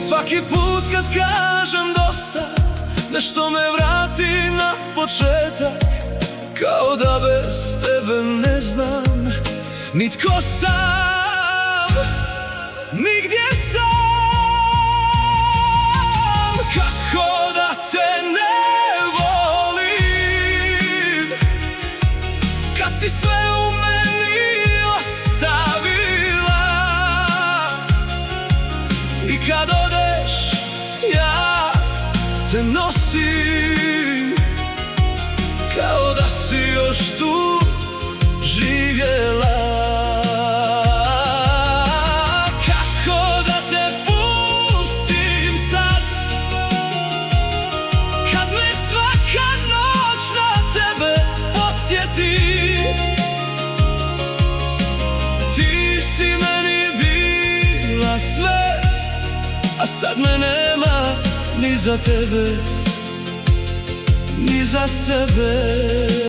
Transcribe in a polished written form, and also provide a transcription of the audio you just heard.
svaki put kad kažem dosta, nešto me vrati na početak, kao da bez tebe ne znam ni tko sam, nigdje sam. Kako da te ne volim, kad si sve u meni ostavila, i kad odeš ja te nosim, kao da si još tu živjela. Kako da te pustim sad, kad me svaka noć na tebe podsjeti. Ti si meni bila sve, a sad me nema ni za tebe, ni za sebe.